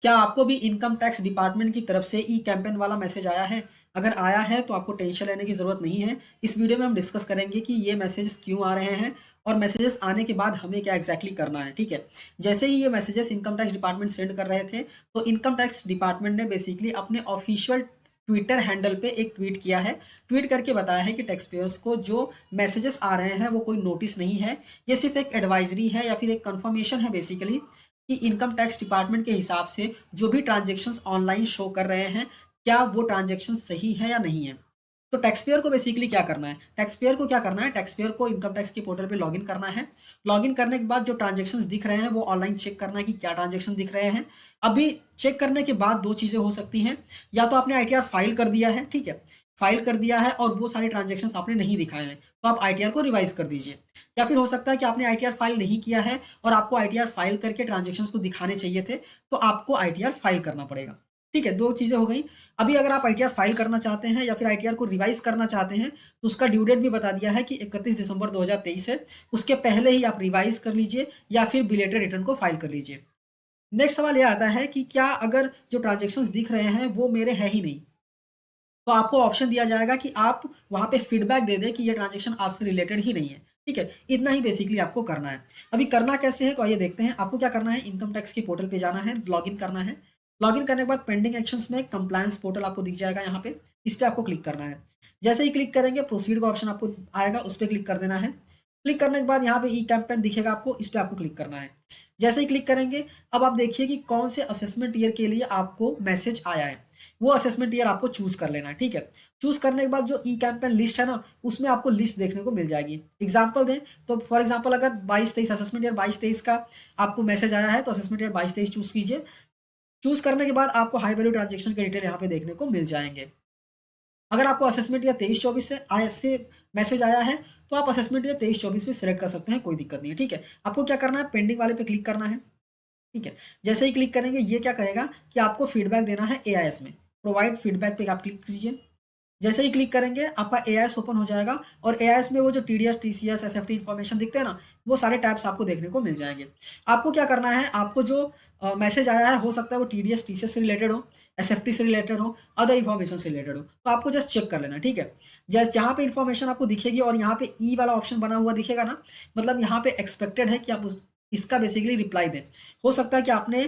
क्या आपको भी इनकम टैक्स डिपार्टमेंट की तरफ से ई कैंपेन वाला मैसेज आया है? अगर आया है तो आपको टेंशन लेने की ज़रूरत नहीं है। इस वीडियो में हम डिस्कस करेंगे कि ये मैसेजेस क्यों आ रहे हैं और मैसेजेस आने के बाद हमें क्या एग्जैक्टली करना है, ठीक है? जैसे ही ये messages income tax department send कर रहे थे, तो इनकम टैक्स डिपार्टमेंट ने बेसिकली अपने ऑफिशियल ट्विटर हैंडल पे एक ट्वीट किया है। ट्वीट करके बताया है कि टैक्स पेयर्स को जो मैसेजेस आ रहे हैं वो कोई नोटिस नहीं है, ये सिर्फ एक एडवाइजरी है या फिर एक कंफर्मेशन है बेसिकली कि इनकम टैक्स डिपार्टमेंट के हिसाब से जो भी ट्रांजैक्शंस ऑनलाइन शो कर रहे हैं, क्या वो ट्रांजैक्शन सही है या नहीं है। तो टैक्स पेयर को बेसिकली क्या करना है, टैक्स पेयर को क्या करना है, टैक्स पेयर को इनकम टैक्स के पोर्टल पे लॉगिन करना है। लॉगिन करने के बाद जो ट्रांजैक्शंस दिख रहे हैं वो ऑनलाइन चेक करना है कि क्या ट्रांजैक्शन दिख रहे हैं। अभी चेक करने के बाद दो चीज़ें हो सकती हैं, या तो आपने आईटीआर फाइल कर दिया है, ठीक है, फाइल कर दिया है और वो सारे ट्रांजैक्शंस आपने नहीं दिखाए हैं, तो आप आईटीआर को रिवाइज कर दीजिए। या फिर हो सकता है कि आपने आईटीआर फाइल नहीं किया है और आपको आईटीआर फाइल करके ट्रांजैक्शंस को दिखाने चाहिए थे, तो आपको आईटीआर फाइल करना पड़ेगा। ठीक है, दो चीज़ें हो गई। अभी अगर आप आईटीआर फाइल करना चाहते हैं या फिर आईटीआर को रिवाइज करना चाहते हैं, तो उसका ड्यू डेट भी बता दिया है कि 31 दिसंबर 2023 है। उसके पहले ही आप रिवाइज कर लीजिए या फिर बिलेटेड रिटर्न को फाइल कर लीजिए। नेक्स्ट सवाल ये आता है कि क्या अगर जो ट्रांजैक्शंस दिख रहे हैं वो मेरे हैं ही नहीं, तो आपको ऑप्शन दिया जाएगा कि आप वहाँ पे फीडबैक दे दें कि ये ट्रांज़ैक्शन आपसे रिलेटेड ही नहीं है, ठीक है? इतना ही बेसिकली आपको करना है। अभी करना कैसे है तो आइए देखते हैं। आपको क्या करना है, इनकम टैक्स के पोर्टल पे जाना है, लॉगिन करना है। लॉगिन करने के बाद पेंडिंग एक्शंस में कंप्लायंस पोर्टल आपको दिख जाएगा यहाँ पे, इस पे आपको क्लिक करना है। जैसे ही क्लिक करेंगे प्रोसीड का ऑप्शन आपको आएगा, उस पे क्लिक कर देना है। क्लिक करने के बाद यहाँ पे ई कैंपेन दिखेगा आपको, इस पे आपको क्लिक करना है। जैसे ही क्लिक करेंगे, अब आप देखिए कि कौन से असेसमेंट ईयर के लिए आपको मैसेज आया है। वो असेसमेंट ईयर आपको चूज़ कर लेना है, ठीक है? चूज़ करने के बाद जो ई कैंपेन लिस्ट है ना, उसमें आपको लिस्ट देखने को मिल जाएगी। एग्ज़ाम्पल दें तो फॉर एग्ज़ाम्पल अगर 22-23 असेसमेंट ईयर 22-23 का आपको मैसेज आया है, तो असेसमेंट ईयर 22-23 चूज़ कीजिए। चूज़ करने के बाद आपको हाई वैल्यू ट्रांज़ैक्शन के डिटेल यहाँ पे देखने को मिल जाएँगे। अगर आपको असेसमेंट ईयर 23-24 से मैसेज आया है, तो आप असेसमेंट ईयर 23-24 में सिलेक्ट कर सकते हैं, कोई दिक्कत नहीं है, ठीक है? आपको क्या करना है, पेंडिंग वाले पे क्लिक करना है। ठीक है, जैसे ही क्लिक करेंगे ये क्या कहेगा कि आपको फीडबैक देना है एआईएस में। प्रोवाइड फीडबैक पे आप क्लिक कीजिए। जैसे ही क्लिक करेंगे आपका एआईएस ओपन हो जाएगा और एआईएस में वो जो टीडीएस, टीसीएस, एसएफटी इन्फॉर्मेशन दिखते हैं ना, वो सारे टैब्स आपको देखने को मिल जाएँगे। आपको क्या करना है, आपको जो मैसेज आया है हो सकता है वो टीडीएस, टीसीएस से रिलेटेड हो, एसएफटी से रिलेटेड हो, अदर इन्फॉर्मेशन से रिलेटेड हो। तो आपको जस्ट चेक कर लेना है, ठीक है? जहाँ पे इन्फॉर्मेशन आपको दिखेगी और यहाँ पे ई वाला ऑप्शन बना हुआ दिखेगा ना, मतलब यहाँ पे एक्सपेक्टेड है कि आप उस इसका बेसिकली रिप्लाई दें। हो सकता है कि आपने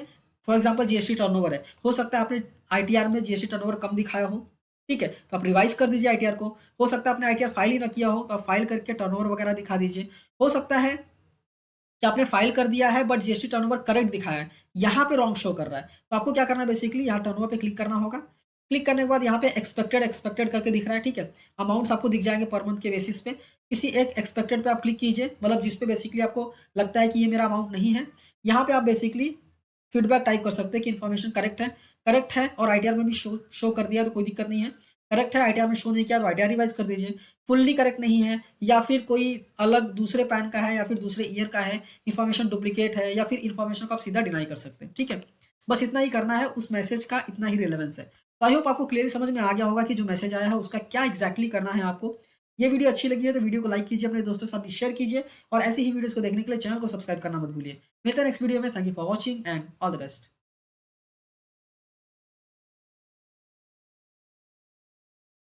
फॉर एग्ज़ाम्पल जीएसटी टर्नओवर है, हो सकता है आपने आईटीआर में जीएसटी टर्नओवर कम दिखाया हो, ठीक है? तो आप रिवाइज़ कर दीजिए आईटीआर को। हो सकता है आपने आईटीआर फाइल ही ना किया हो, तो आप फाइल करके टर्नओवर वगैरह दिखा दीजिए। हो सकता है कि आपने फाइल कर दिया है बट जीएसटी टर्नओवर करेक्ट दिखाया है, यहाँ पे रॉन्ग शो कर रहा है। तो आपको क्या करना है, बेसिकली यहाँ टर्नओवर पे क्लिक करना होगा। क्लिक करने के बाद यहाँ पे एक्सपेक्टेड एक्सपेक्टेड करके दिख रहा है, ठीक है? अमाउंट्स आपको दिख जाएँगे पर मंथ के बेसिस पे। किसी एक एक्सपेक्टेड पे आप क्लिक कीजिए, मतलब जिस पे बेसिकली आपको लगता है कि ये मेरा अमाउंट नहीं है। यहाँ पे आप बेसिकली फीडबैक टाइप कर सकते हैं कि इन्फॉर्मेशन करेक्ट है और आईटीआर में भी शो कर दिया तो कोई दिक्कत नहीं है। करेक्ट है, आईटीआर में शो नहीं किया तो आईटीआर रिवाइज़ कर दीजिए। फुल्ली करेक्ट नहीं है या फिर कोई अलग दूसरे पैन का है या फिर दूसरे ईयर का है, इन्फॉर्मेशन डुप्लीकेट है या फिर इन्फॉर्मेशन को आप सीधा डिनाई कर सकते हैं, ठीक है? बस इतना ही करना है, उस मैसेज का इतना ही रिलेवेंस है। तो आई होप आपको क्लियरली समझ में आ गया होगा कि जो मैसेज आया है उसका क्या एग्ज़ैक्टली करना है आपको। ये वीडियो अच्छी लगी है तो वीडियो को लाइक कीजिए, अपने दोस्तों के साथ भी शेयर कीजिए और ऐसी ही वीडियोज़ को देखने के लिए चैनल को सब्सक्राइब करना मत भूलिए। मिलते हैं नेक्स्ट वीडियो में। Thank you for watching and all the best.